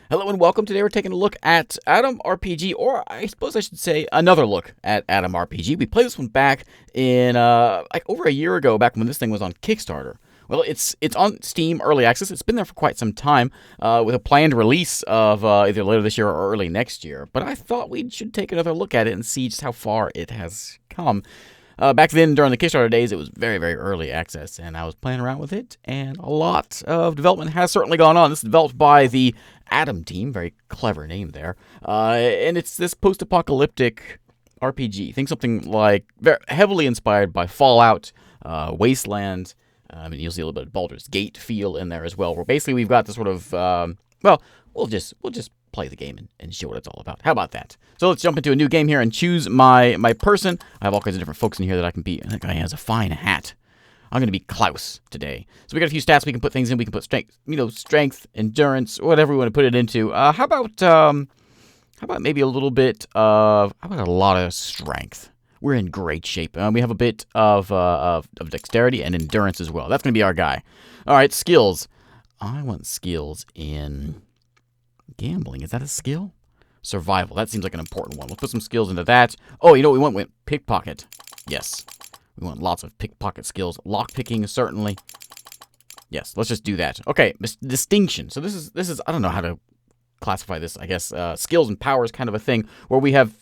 Hello and welcome. Today we're taking a look at Atom RPG, or I suppose I should say another look at Atom RPG. We played this one back in like over a year ago, back when this thing was on Kickstarter. Well, it's on Steam Early Access. It's been there for quite some time, with a planned release of either later this year or early next year. But I thought we should take another look at it and see just how far it has come. Back then, during the Kickstarter days, it was very, very early access, and I was playing around with it, and a lot of development has certainly gone on. This is developed by the Atom team, very clever name there, and it's this post-apocalyptic RPG. Think something like very heavily inspired by Fallout, Wasteland. You'll see a little bit of Baldur's Gate feel in there as well, where basically we've got this sort of, we'll just play the game and show what it's all about. How about that? So let's jump into a new game here and choose my person. I have all kinds of different folks in here that I can be. That guy has a fine hat. I'm going to be Klaus today. So we got a few stats we can put things in. We can put strength, endurance, whatever we want to put it into. How about maybe a little bit of, how about a lot of strength? We're in great shape. We have a bit of dexterity and endurance as well. That's going to be our guy. All right, skills. I want skills in gambling. Is that a skill? Survival. That seems like an important one. We'll put some skills into that. Oh, you know what we want? Pickpocket. Yes. We want lots of pickpocket skills. Lockpicking, certainly. Yes, let's just do that. Okay, distinction. So this is I don't know how to classify this, I guess. Skills and powers kind of a thing, where we have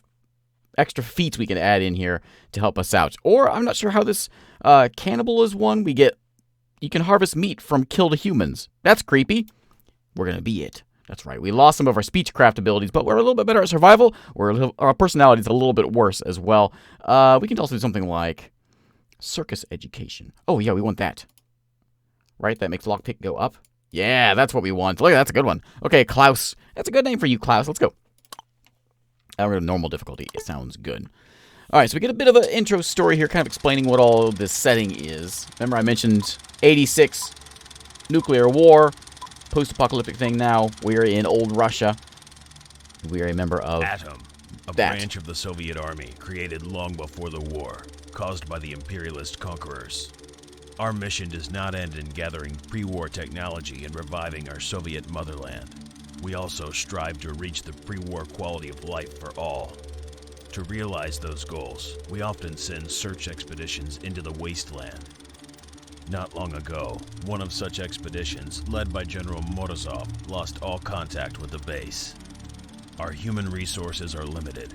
extra feats we can add in here to help us out. Or, I'm not sure how this cannibal is one. You can harvest meat from killed humans. That's creepy. We're going to be it. That's right. We lost some of our speechcraft abilities, but we're a little bit better at survival. Our personality's a little bit worse as well. We can also do something like circus education. Oh, yeah, we want that. Right? That makes lockpick go up. Yeah, that's what we want. Look, that's a good one. Okay, Klaus. That's a good name for you, Klaus. Let's go. We're going to normal difficulty. It sounds good. All right, so we get a bit of an intro story here, kind of explaining what all this setting is. Remember I mentioned 86, nuclear war, post-apocalyptic thing now. We're in old Russia. We are a member of Atom, a branch of the Soviet army created long before the war, caused by the imperialist conquerors. Our mission does not end in gathering pre-war technology and reviving our Soviet motherland. We also strive to reach the pre-war quality of life for all. To realize those goals, we often send search expeditions into the Wasteland. Not long ago, one of such expeditions, led by General Morozov, lost all contact with the base. Our human resources are limited.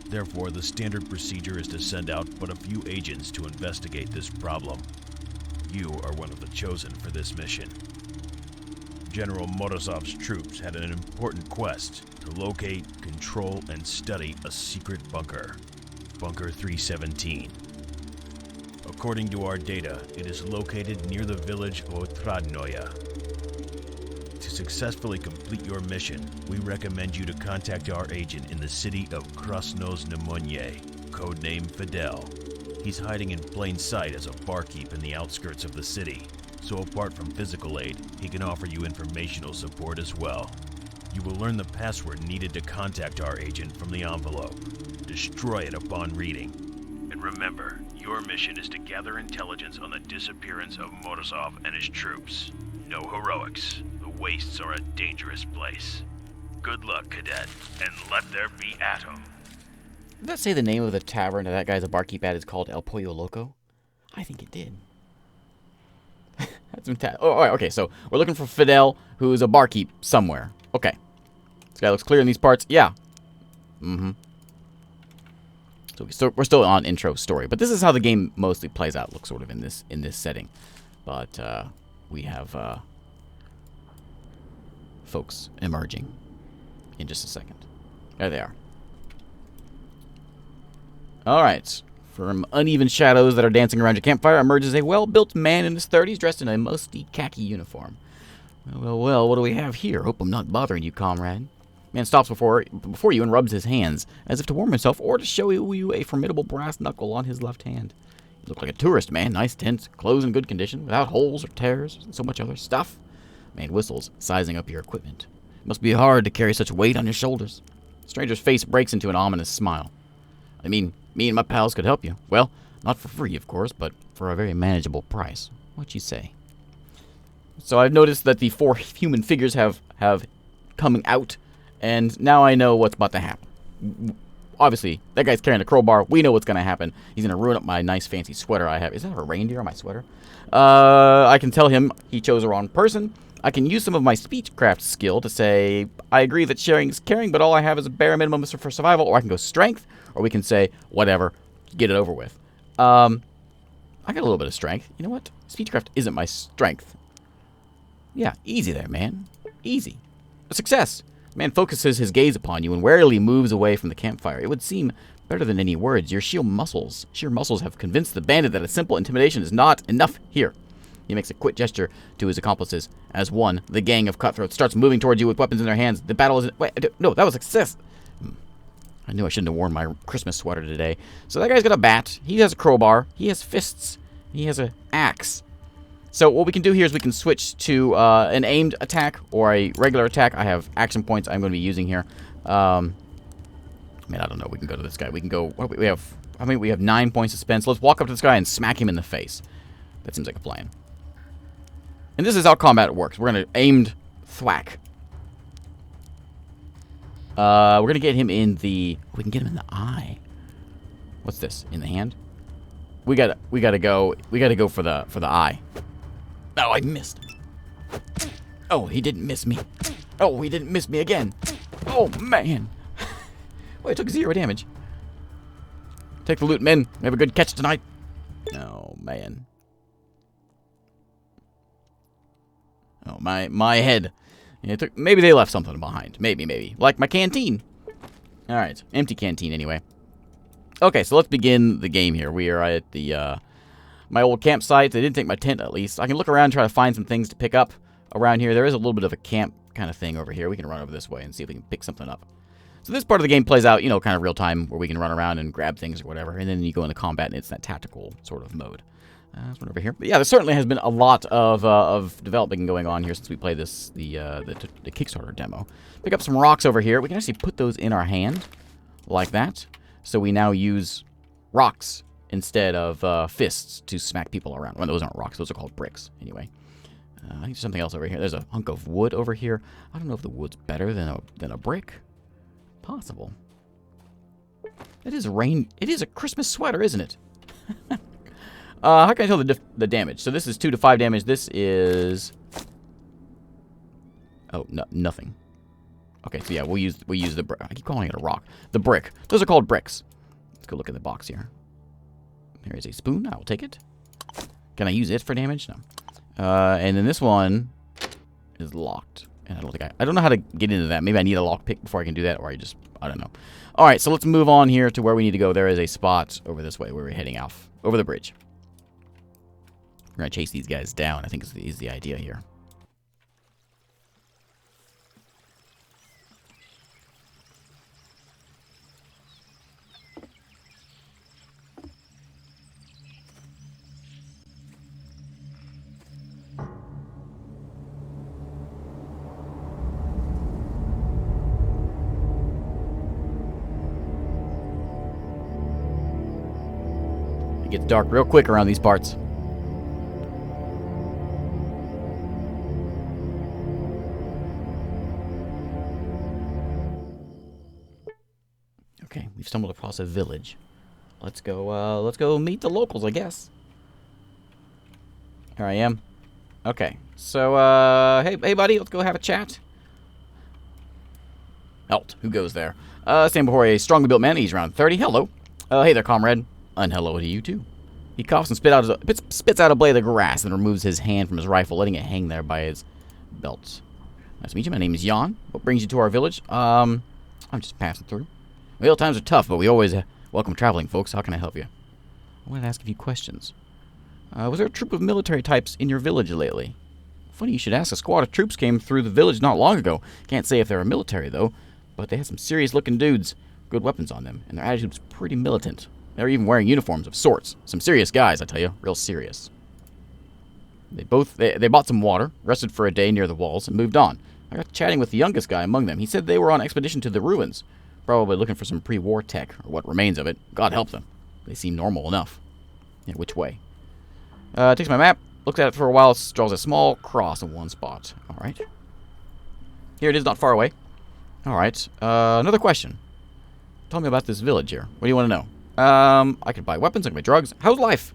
Therefore, the standard procedure is to send out but a few agents to investigate this problem. You are one of the chosen for this mission. General Morozov's troops had an important quest to locate, control, and study a secret bunker. Bunker 317. According to our data, it is located near the village Otradnoye. To successfully complete your mission, we recommend you to contact our agent in the city of Krasnoznamenye, codename Fidel. He's hiding in plain sight as a barkeep in the outskirts of the city, so apart from physical aid, he can offer you informational support as well. You will learn the password needed to contact our agent from the envelope. Destroy it upon reading. And remember, your mission is to gather intelligence on the disappearance of Morozov and his troops. No heroics. The wastes are a dangerous place. Good luck, cadet, and let there be Atom. Did that say the name of the tavern that guy's a barkeep at is called El Pollo Loco? I think it did. Okay, so we're looking for Fidel, who is a barkeep somewhere. Okay. This guy looks clear in these parts. Yeah. So we're still on intro story, but this is how the game mostly plays out. Looks sort of in this setting, but we have folks emerging in just a second. There they are. All right. From uneven shadows that are dancing around your campfire emerges a well-built man in his 30s dressed in a musty khaki uniform. Well, what do we have here? Hope I'm not bothering you, comrade. Man stops before you and rubs his hands, as if to warm himself or to show you a formidable brass knuckle on his left hand. You look like a tourist, man. Nice tent, clothes in good condition, without holes or tears, and so much other stuff. Man whistles, sizing up your equipment. It must be hard to carry such weight on your shoulders. The stranger's face breaks into an ominous smile. I mean, me and my pals could help you. Well, not for free, of course, but for a very manageable price. What you say? So I've noticed that the four human figures have coming out, and now I know what's about to happen. Obviously, that guy's carrying a crowbar. We know what's going to happen. He's going to ruin up my nice fancy sweater I have. Is that a reindeer on my sweater? I can tell him he chose the wrong person. I can use some of my speechcraft skill to say, I agree that sharing is caring, but all I have is a bare minimum for survival. Or I can go strength, or we can say, whatever, get it over with. I got a little bit of strength. You know what? Speechcraft isn't my strength. Yeah, easy there, man. Easy. A success. Man focuses his gaze upon you and warily moves away from the campfire. It would seem better than any words. Your sheer muscles have convinced the bandit that a simple intimidation is not enough here. He makes a quick gesture to his accomplices. As one, the gang of cutthroats starts moving towards you with weapons in their hands. The battle is... Wait, no, that was a success. I knew I shouldn't have worn my Christmas sweater today. So that guy's got a bat. He has a crowbar. He has fists. He has an axe. So what we can do here is we can switch to an aimed attack or a regular attack. I have action points I'm going to be using here. I mean, I don't know. We can go to this guy. We can go... We have 9 points to spend. So let's walk up to this guy and smack him in the face. That seems like a plan. And this is how combat works. We're going to aimed thwack. We're going to get him in the... We can get him in the eye. What's this? In the hand? We gotta go for the eye. Oh, I missed. Oh, he didn't miss me. Oh, he didn't miss me again. Oh, man. Well, I took 0 damage. Take the loot, men. We have a good catch tonight. Oh, man. Oh, my head. Maybe they left something behind. Maybe. Like my canteen. Alright. Empty canteen, anyway. Okay, so let's begin the game here. We are at the, my old campsite. They didn't take my tent, at least. I can look around and try to find some things to pick up around here. There is a little bit of a camp kind of thing over here. We can run over this way and see if we can pick something up. So this part of the game plays out, you know, kind of real time, where we can run around and grab things or whatever. And then you go into combat, and it's that tactical sort of mode. Let's run over here. But yeah, there certainly has been a lot of developing going on here since we played this, the Kickstarter demo. Pick up some rocks over here. We can actually put those in our hand, like that. So we now use rocks instead of fists to smack people around. Well, those aren't rocks. Those are called bricks, anyway. I think there's something else over here. There's a hunk of wood over here. I don't know if the wood's better than a brick. Possible. It is rain. It is a Christmas sweater, isn't it? How can I tell the damage? So this is 2 to 5 damage. This is... Oh, no, nothing. Okay, so yeah, we'll use the brick. I keep calling it a rock. The brick. Those are called bricks. Let's go look at the box here. There is a spoon. I will take it. Can I use it for damage? No. And then this one is locked. And I don't know how to get into that. Maybe I need a lockpick before I can do that, or I don't know. All right, so let's move on here to where we need to go. There is a spot over this way where we're heading off over the bridge. We're gonna chase these guys down, I think is the idea here. It gets dark real quick around these parts. Okay, we've stumbled across a village. Let's go meet the locals, I guess. Here I am. Okay, so, hey buddy, let's go have a chat. Halt, who goes there? Stand before a strongly built man. He's around 30. Hello. Hey there, comrade. And hello to you, too. He coughs and spits out a blade of grass and removes his hand from his rifle, letting it hang there by his belt. Nice to meet you. My name is Jan. What brings you to our village? I'm just passing through. Well, times are tough, but we always welcome traveling folks. How can I help you? I wanted to ask a few questions. Was there a troop of military types in your village lately? Funny you should ask. A squad of troops came through the village not long ago. Can't say if they were military, though, but they had some serious-looking dudes. Good weapons on them, and their attitude was pretty militant. They were even wearing uniforms of sorts. Some serious guys, I tell you. Real serious. They bought some water, rested for a day near the walls, and moved on. I got chatting with the youngest guy among them. He said they were on expedition to the ruins. Probably looking for some pre-war tech, or what remains of it. God help them. They seem normal enough. Yeah, which way? Takes my map, looks at it for a while, draws a small cross in one spot. Alright. Here it is, not far away. Alright, another question. Tell me about this village here. What do you want to know? I could buy weapons, I could buy drugs. How's life?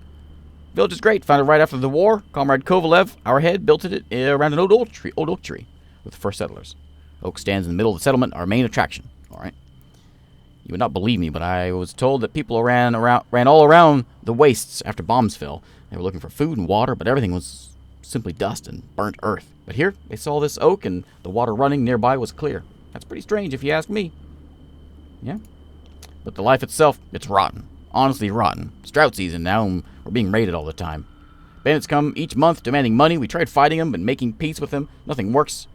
Village is great. Found it right after the war. Comrade Kovalev, our head, built it around an old oak tree with the first settlers. Oak stands in the middle of the settlement, our main attraction. Alright. You would not believe me, but I was told that people ran all around the wastes after bombs fell. They were looking for food and water, but everything was simply dust and burnt earth. But here, they saw this oak, and the water running nearby was clear. That's pretty strange, if you ask me. Yeah. But the life itself, it's rotten. Honestly rotten. It's drought season now, and we're being raided all the time. Bandits come each month demanding money. We tried fighting them and making peace with them. Nothing works.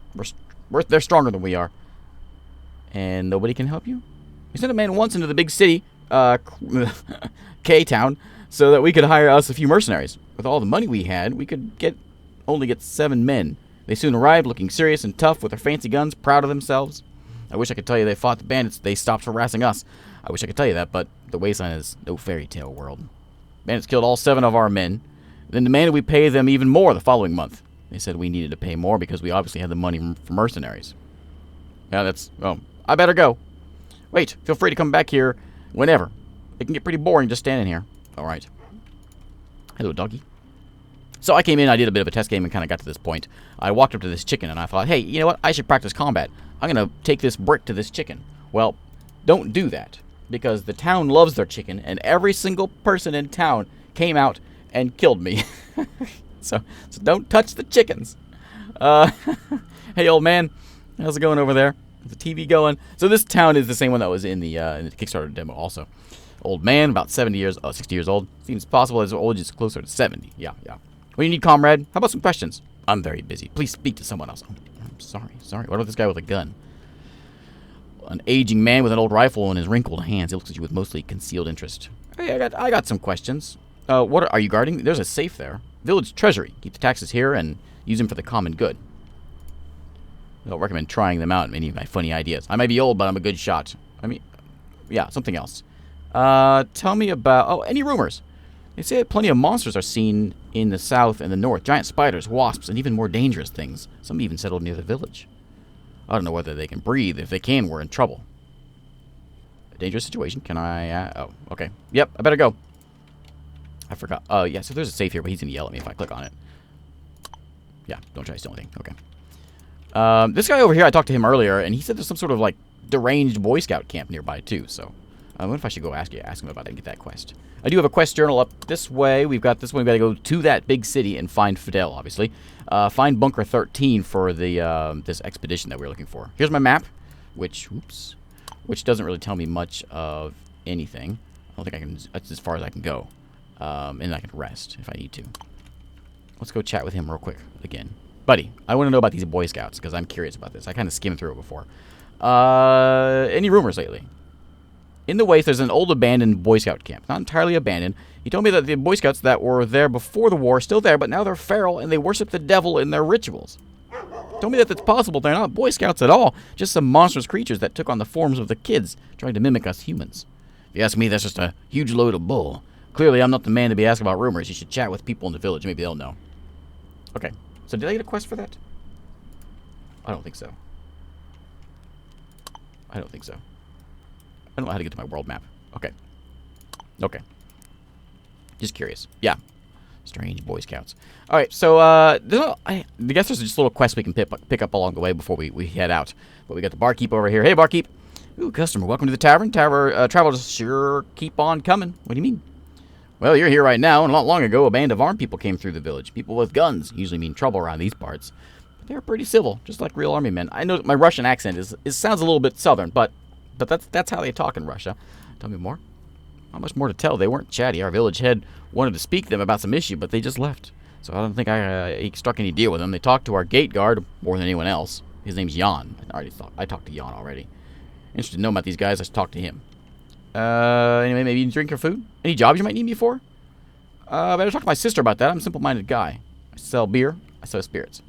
They're stronger than we are. And nobody can help you? We sent a man once into the big city, K-Town, so that we could hire us a few mercenaries. With all the money we had, we could only get 7 men. They soon arrived, looking serious and tough with their fancy guns, proud of themselves. I wish I could tell you they fought the bandits. They stopped harassing us. I wish I could tell you that, but the Wasteland is no fairy tale world. Bandits killed all 7 of our men, then demanded we pay them even more the following month. They said we needed to pay more because we obviously had the money for mercenaries. Yeah, I better go. Wait, feel free to come back here whenever. It can get pretty boring just standing here. Alright. Hello, doggy. So I came in, I did a bit of a test game and kind of got to this point. I walked up to this chicken and I thought, hey, you know what? I should practice combat. I'm going to take this brick to this chicken. Well, don't do that, because the town loves their chicken, and every single person in town came out and killed me. so don't touch the chickens. Hey, old man, how's it going over there? Is the TV going? So this town is the same one that was in the Kickstarter demo also. Old man, about 60 years old. Seems possible his old is closer to 70. Yeah. What do you need, comrade? How about some questions? I'm very busy. Please speak to someone else. Oh, I'm sorry. What about this guy with a gun? An aging man with an old rifle in his wrinkled hands. He looks at you with mostly concealed interest. Hey, I got some questions. What are you guarding? There's a safe there. Village treasury. Keep the taxes here and use them for the common good. I don't recommend trying them out in any of my funny ideas. I might be old, but I'm a good shot. I mean, yeah, something else. Tell me about... any rumors? They say that plenty of monsters are seen in the south and the north. Giant spiders, wasps, and even more dangerous things. Some even settled near the village. I don't know whether they can breathe. If they can, we're in trouble. A dangerous situation. Can I... oh, okay. Yep, I better go. I forgot. Yeah, so there's a safe here, but he's going to yell at me if I click on it. Yeah, don't try to steal anything. Okay. This guy over here, I talked to him earlier, and he said there's some sort of, like, deranged Boy Scout camp nearby, too, so... I wonder if I should go ask him about it and get that quest. I do have a quest journal up this way. We've got this one. We've got to go to that big city and find Fidel, obviously. Find Bunker 13 for the this expedition that we're looking for. Here's my map, which doesn't really tell me much of anything. I don't think I can. That's as far as I can go. And I can rest if I need to. Let's go chat with him real quick again. Buddy, I want to know about these Boy Scouts because I'm curious about this. I kind of skimmed through it before. Any rumors lately? In the Waste, there's an old abandoned Boy Scout camp. Not entirely abandoned. He told me that the Boy Scouts that were there before the war are still there, but now they're feral and they worship the devil in their rituals. Told me that it's possible they're not Boy Scouts at all, just some monstrous creatures that took on the forms of the kids, trying to mimic us humans. If you ask me, that's just a huge load of bull. Clearly, I'm not the man to be asking about rumors. You should chat with people in the village. Maybe they'll know. Okay, so did I get a quest for that? I don't think so. I don't know how to get to my world map. Okay. Just curious. Yeah. Strange Boy Scouts. Alright, so, I guess there's just a little quest we can pick up along the way before we head out. But we got the barkeep over here. Hey, barkeep. Ooh, customer, welcome to the tavern. Travelers sure keep on coming. What do you mean? Well, you're here right now, and not long ago, a band of armed people came through the village. People with guns usually mean trouble around these parts. But they're pretty civil, just like real army men. I know my Russian accent sounds a little bit southern, but that's how they talk in Russia. Tell me more. Not much more to tell. They weren't chatty. Our village head wanted to speak to them about some issue, but they just left. So I don't think I struck any deal with them. They talked to our gate guard more than anyone else. His name's Jan. I talked to Jan already. Interested to know about these guys. I should talk to him. Anyway, maybe you drink your food? Any jobs you might need me for? Better talk to my sister about that. I'm a simple-minded guy. I sell beer. I sell spirits.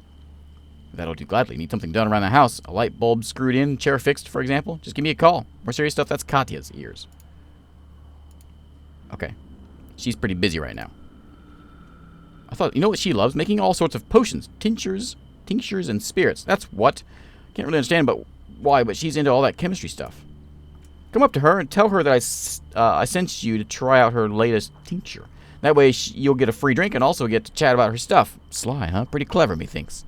That'll do gladly. Need something done around the house. A light bulb screwed in, chair fixed, for example. Just give me a call. More serious stuff, that's Katya's ears. Okay. She's pretty busy right now. I thought, you know what she loves? Making all sorts of potions, tinctures, and spirits. That's what. Can't really understand why, but she's into all that chemistry stuff. Come up to her and tell her that I sent you to try out her latest tincture. That way you'll get a free drink and also get to chat about her stuff. Sly, huh? Pretty clever, methinks.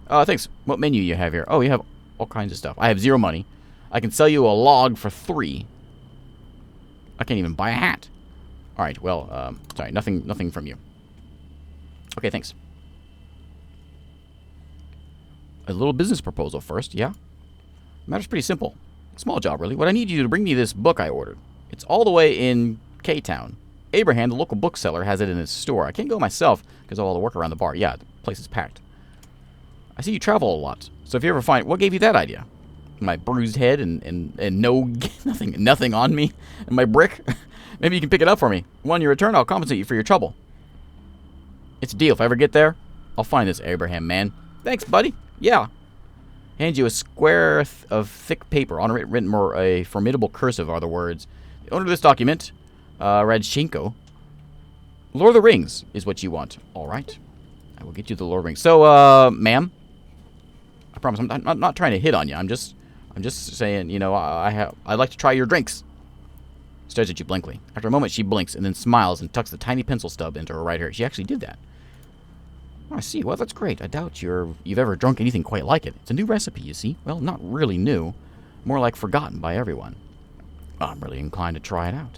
Thanks. What menu you have here? Oh, you have all kinds of stuff. I have 0 money. I can sell you a log for 3. I can't even buy a hat. All right, well, sorry, nothing from you. Okay, thanks. A little business proposal first, yeah? Matter's pretty simple. Small job, really. What I need you to bring me this book I ordered. It's all the way in K-Town. Abraham, the local bookseller, has it in his store. I can't go myself because of all the work around the bar. Yeah, the place is packed. I see you travel a lot, so if you ever find... What gave you that idea? My bruised head and no... nothing on me? And my brick? Maybe you can pick it up for me. When you return, I'll compensate you for your trouble. It's a deal. If I ever get there, I'll find this Abraham man. Thanks, buddy. Yeah. Hands you a square of thick paper. On it written more a formidable cursive are the words. The owner of this document, Radchenko. Lord of the Rings is what you want. All right. I will get you the Lord of the Rings. So, ma'am, I promise I'm not trying to hit on you. I'm just saying, you know, I'd like to try your drinks. Stares at you blankly. After a moment, she blinks and then smiles and tucks the tiny pencil stub into her right ear. She actually did that. Oh, I see. Well, that's great. I doubt you've ever drunk anything quite like it. It's a new recipe, you see. Well, not really new. More like forgotten by everyone. Well, I'm really inclined to try it out.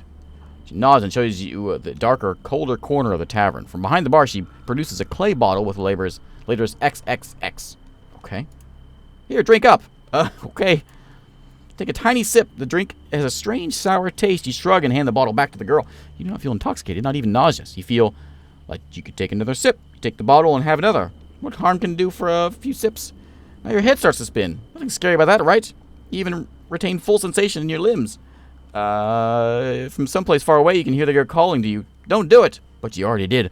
She nods and shows you the darker, colder corner of the tavern. From behind the bar, she produces a clay bottle with letters XXX. Okay. Here, drink up. Okay. Take a tiny sip. The drink has a strange, sour taste. You shrug and hand the bottle back to the girl. You do not feel intoxicated, not even nauseous. You feel like you could take another sip. You take the bottle and have another. What harm can it do for a few sips? Now your head starts to spin. Nothing scary about that, right? You even retain full sensation in your limbs. From someplace far away, you can hear the girl calling to you. Don't do it. But you already did.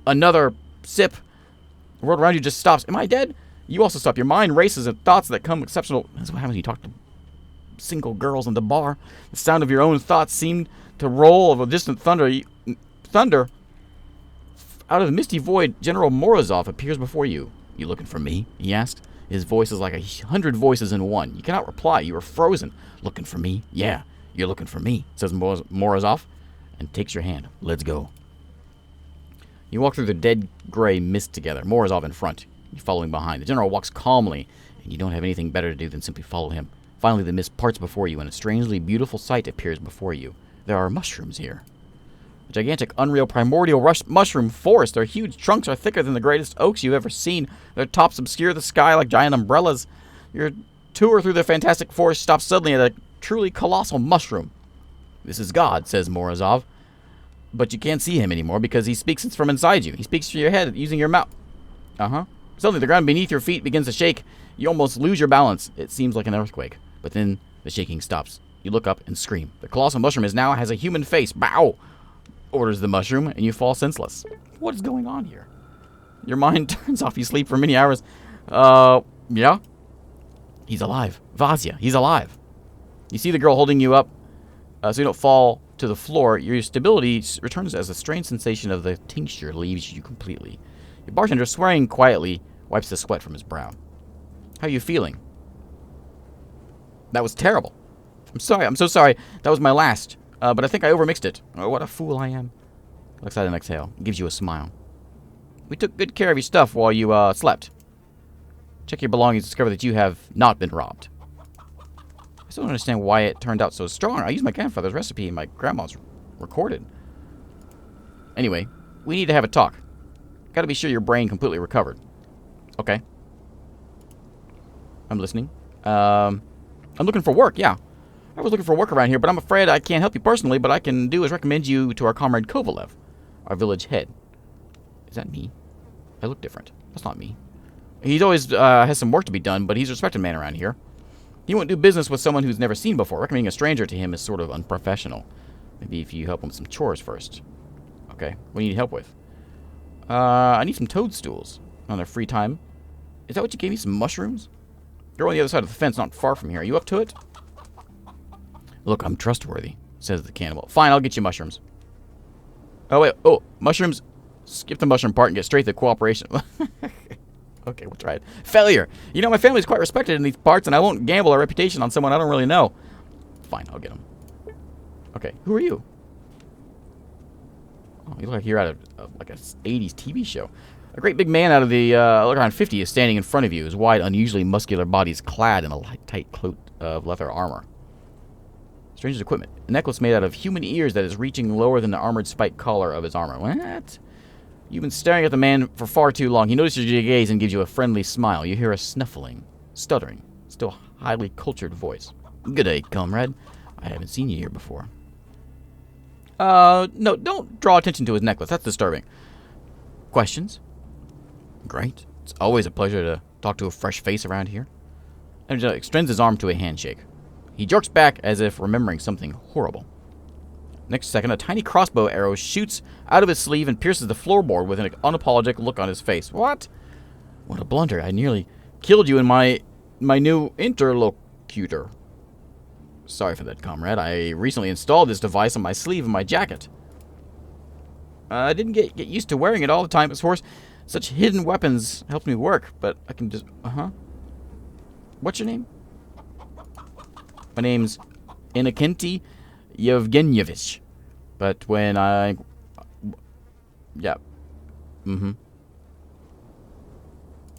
Another sip. The world around you just stops. Am I dead? You also stop. Your mind races at thoughts that come exceptional. That's what happens when you talk to single girls in the bar. The sound of your own thoughts seemed to roll of a distant thunder. Thunder. Out of the misty void, General Morozov appears before you. You looking for me? He asked. His voice is like 100 voices in one. You cannot reply. You are frozen. Looking for me? Yeah, you're looking for me, says Morozov, and takes your hand. Let's go. You walk through the dead gray mist together. Morozov in front. You following behind. The general walks calmly, and you don't have anything better to do than simply follow him. Finally, the mist parts before you, and a strangely beautiful sight appears before you. There are mushrooms here. A gigantic, unreal, primordial mushroom forest. Their huge trunks are thicker than the greatest oaks you've ever seen. Their tops obscure the sky like giant umbrellas. Your tour through the fantastic forest stops suddenly at a truly colossal mushroom. This is God, says Morozov. But you can't see him anymore because he speaks from inside you. He speaks through your head using your mouth. Suddenly, the ground beneath your feet begins to shake. You almost lose your balance. It seems like an earthquake. But then the shaking stops. You look up and scream. The colossal mushroom has a human face. Bow! Orders the mushroom, and you fall senseless. What is going on here? Your mind turns off. You sleep for many hours. Yeah? He's alive. Vasya, he's alive. You see the girl holding you up so you don't fall to the floor. Your stability returns as a strange sensation of the tincture leaves you completely. Your bartender, swearing quietly, wipes the sweat from his brow. How are you feeling? That was terrible. I'm sorry. I'm so sorry. That was my last. But I think I overmixed it. Oh, what a fool I am. Looks out and exhale. Gives you a smile. We took good care of your stuff while you slept. Check your belongings to discover that you have not been robbed. I still don't understand why it turned out so strong. I used my grandfather's recipe and my grandma's recorded. Anyway, we need to have a talk. Gotta be sure your brain completely recovered. Okay. I'm listening. I'm looking for work, yeah. I was looking for work around here, but I'm afraid I can't help you personally. But I can do is recommend you to our comrade Kovalev, our village head. Is that me? I look different. That's not me. He's always has some work to be done, but he's a respected man around here. He won't do business with someone who's never seen before. Recommending a stranger to him is sort of unprofessional. Maybe if you help him with some chores first. Okay, what do you need help with? I need some toadstools on their free time. Is that what you gave me? Some mushrooms? You're on the other side of the fence, not far from here. Are you up to it? Look, I'm trustworthy, says the cannibal. Fine, I'll get you mushrooms. Oh, wait. Oh, mushrooms. Skip the mushroom part and get straight to cooperation. Okay, we'll try it. Failure. You know, my family's quite respected in these parts, and I won't gamble a reputation on someone I don't really know. Fine, I'll get him. Okay, who are you? Oh, you look like you're out of like a 80s TV show. A great big man out of the, look around 50 is standing in front of you. His wide, unusually muscular body is clad in a light, tight coat of leather armor. Stranger's equipment. A necklace made out of human ears that is reaching lower than the armored spike collar of his armor. What? You've been staring at the man for far too long. He notices your gaze and gives you a friendly smile. You hear a snuffling, stuttering, still highly cultured voice. Good day, comrade. I haven't seen you here before. No, don't draw attention to his necklace. That's disturbing. Questions? Great. It's always a pleasure to talk to a fresh face around here. And extends his arm to a handshake. He jerks back as if remembering something horrible. Next second, a tiny crossbow arrow shoots out of his sleeve and pierces the floorboard with an unapologetic look on his face. What? What a blunder. I nearly killed you in my new interlocutor. Sorry for that, comrade. I recently installed this device on my sleeve of my jacket. I didn't get used to wearing it all the time. Of course, such hidden weapons helped me work, but I can just... What's your name? My name's Innokenty Yevgenyevich. But when I... Yeah.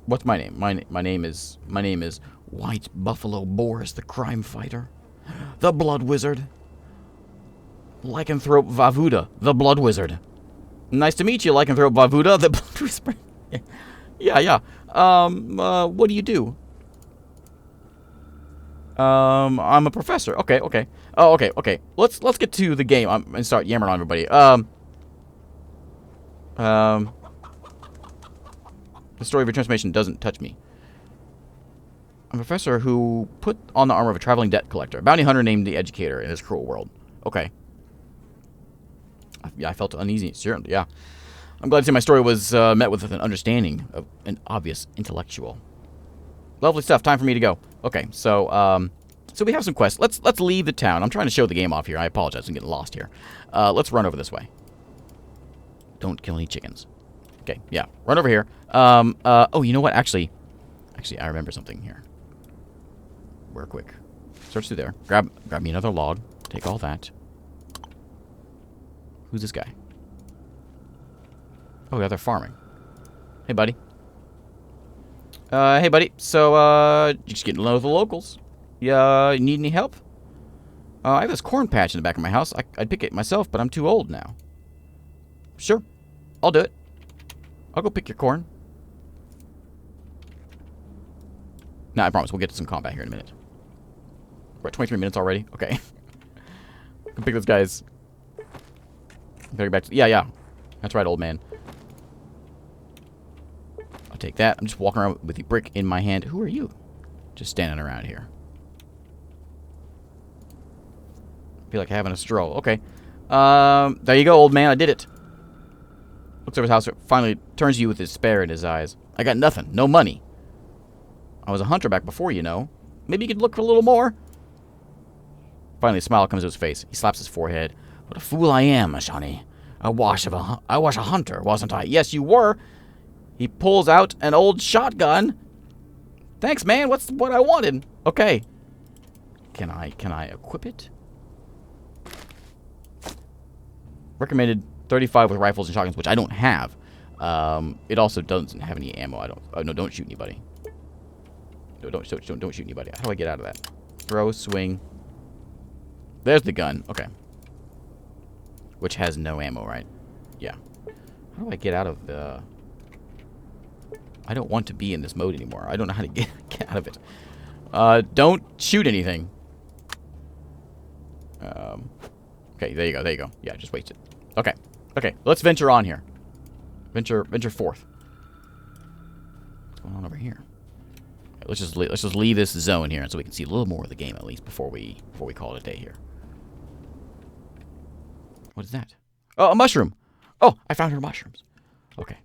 What's my name? My name is White Buffalo Boris, the crime fighter. The Blood Wizard. Lycanthrope Vavuda, the Blood Wizard. Nice to meet you, Lycanthrope Vavuda, the Blood Wizard. Yeah. What do you do? I'm a professor. Okay. Oh, okay. Let's get to the game and start yammering on everybody. The story of your transformation doesn't touch me. I'm a professor who put on the armor of a traveling debt collector. A bounty hunter named the Educator in this cruel world. Okay. Yeah, I felt uneasy. Sure, yeah. I'm glad to see my story was met with an understanding of an obvious intellectual. Lovely stuff. Time for me to go. Okay, so we have some quests. Let's leave the town. I'm trying to show the game off here. I apologize. I'm getting lost here. Let's run over this way. Don't kill any chickens. Okay, yeah. Run over here. Oh, you know what? Actually, I remember something here. Real quick. Search through there. Grab me another log. Take all that. Who's this guy? Oh, yeah, they're farming. Hey, buddy. Hey, buddy. So, just getting to know the locals. Yeah, you need any help? I have this corn patch in the back of my house. I'd pick it myself, but I'm too old now. Sure. I'll do it. I'll go pick your corn. Nah, I promise. We'll get to some combat here in a minute. We're at 23 minutes already. Okay. Go pick this guy's... Better back to... Yeah. That's right, old man. I'll take that. I'm just walking around with the brick in my hand. Who are you? Just standing around here. Feel like having a stroll. Okay. There you go, old man. I did it. Looks over his house. Finally turns to you with despair in his eyes. I got nothing. No money. I was a hunter back before, you know. Maybe you could look for a little more. Finally, a smile comes to his face. He slaps his forehead. What a fool I am, Ashani. I was a hunter, wasn't I? Yes, you were. He pulls out an old shotgun. Thanks, man. What's what I wanted? Okay. Can I equip it? Recommended 35 with rifles and shotguns, which I don't have. It also doesn't have any ammo. No, don't shoot anybody. No, don't shoot anybody. How do I get out of that? Throw, swing. There's the gun. Okay. Which has no ammo, right? Yeah. How do I get out of the... I don't want to be in this mode anymore. I don't know how to get out of it. Don't shoot anything. Okay, there you go. Yeah, just waste it. Okay, let's venture on here. Venture forth. What's going on over here? Okay, let's just leave this zone here, so we can see a little more of the game at least before we call it a day here. What is that? Oh, a mushroom. Oh, I found her mushrooms. Okay.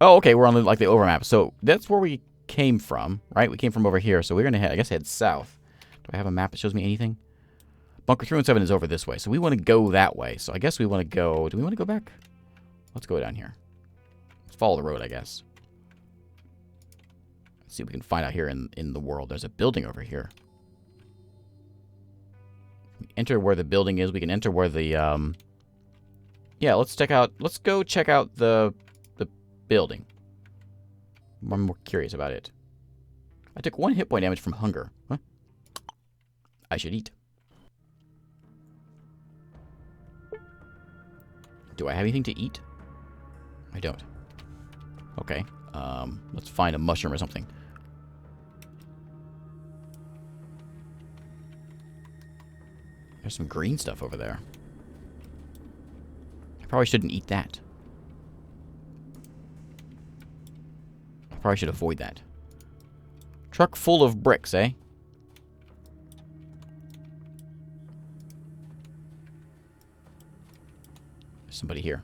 Oh, okay. We're on the overmap. So that's where we came from, right? We came from over here. So we're gonna head south. Do I have a map that shows me anything? Bunker 317 is over this way, so we want to go that way. So I guess we want to go... Do we want to go back? Let's go down here. Let's follow the road, I guess. Let's see what we can find out here in the world. There's a building over here. We enter where the building is. We can enter where the, yeah, let's go check out the building. I'm more curious about it. I took 1 hit point damage from hunger. Huh? I should eat. Do I have anything to eat? I don't. Okay. Let's find a mushroom or something. There's some green stuff over there. I probably shouldn't eat that. I probably should avoid that. Truck full of bricks, eh? There's somebody here.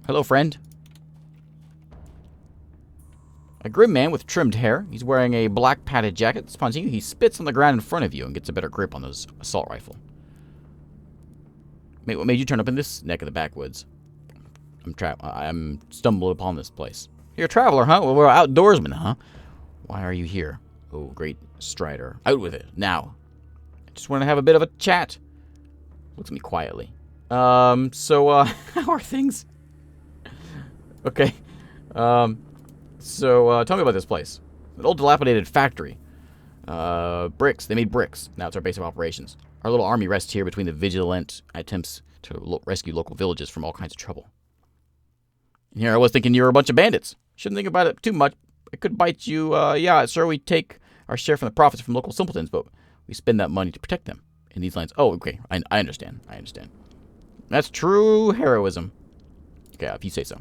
Hello, friend. A grim man with trimmed hair. He's wearing a black padded jacket. Spontaneous. He spits on the ground in front of you and gets a better grip on those assault rifle. Mate, what made you turn up in this neck of the backwoods? I'm stumbled upon this place. You're a traveler, huh? Well, we're outdoorsmen, huh? Why are you here? Oh, great Strider. Out with it, now. I just want to have a bit of a chat. Looks at me quietly. How are things? Okay. Tell me about this place. An old dilapidated factory. Bricks. They made bricks. Now it's our base of operations. Our little army rests here between the vigilant attempts to rescue local villages from all kinds of trouble. And here I was thinking you were a bunch of bandits. Shouldn't think about it too much. It could bite you. Yeah, sir, we take our share from the profits from local simpletons, but we spend that money to protect them. In these lines. Oh, okay. I understand. I understand. That's true heroism. Okay, if you say so.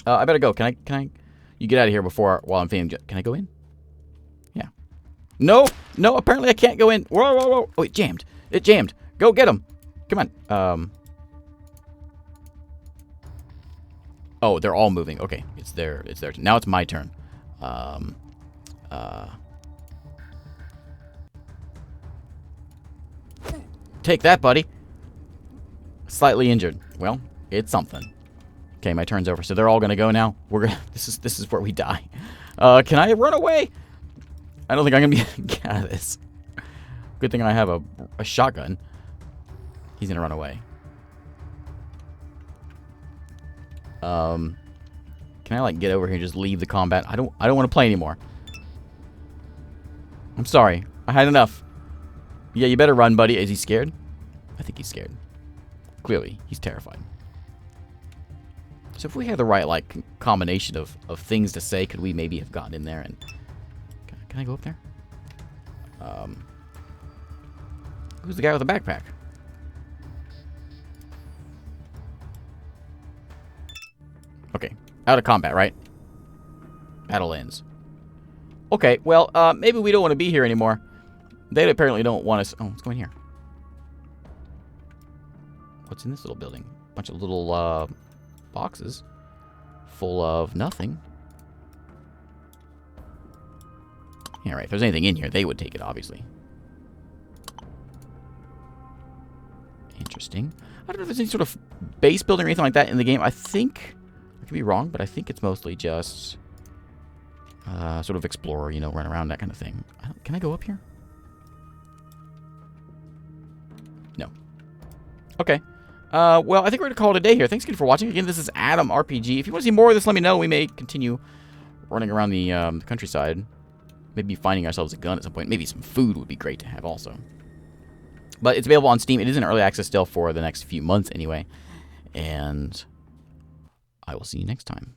I better go. Can I? You get out of here while I'm feeling. Can I go in? Yeah. No, apparently I can't go in. Whoa. Oh, it jammed. Go get him. Come on. Oh, they're all moving. Okay, it's their turn. Now it's my turn. Take that, buddy. Slightly injured. Well, it's something. Okay, my turn's over. So they're all gonna go now. This is where we die. Can I run away? I don't think I'm gonna get out of this. Good thing I have a shotgun. He's gonna run away. Can I like get over here and just leave the combat? I don't want to play anymore. I'm sorry. I had enough. Yeah, you better run, buddy. Is he scared? I think he's scared. Clearly, he's terrified. So if we had the right like combination of things to say, could we maybe have gotten in there and can I go up there? Who's the guy with the backpack? Okay, out of combat, right? Battle ends. Okay, well, maybe we don't want to be here anymore. They apparently don't want us. Oh, let's go in here. What's in this little building? Bunch of little boxes full of nothing. Yeah, right. If there's anything in here, they would take it, obviously. Interesting. I don't know if there's any sort of base building or anything like that in the game. I think, I could be wrong, but I think it's mostly just sort of explorer, you know, run around, that kind of thing. Can I go up here? No. Okay. Well, I think we're going to call it a day here. Thanks again for watching. Again, this is Adam RPG. If you want to see more of this, let me know. We may continue running around the countryside. Maybe finding ourselves a gun at some point. Maybe some food would be great to have also. But it's available on Steam. It is in early access still for the next few months anyway. And I will see you next time.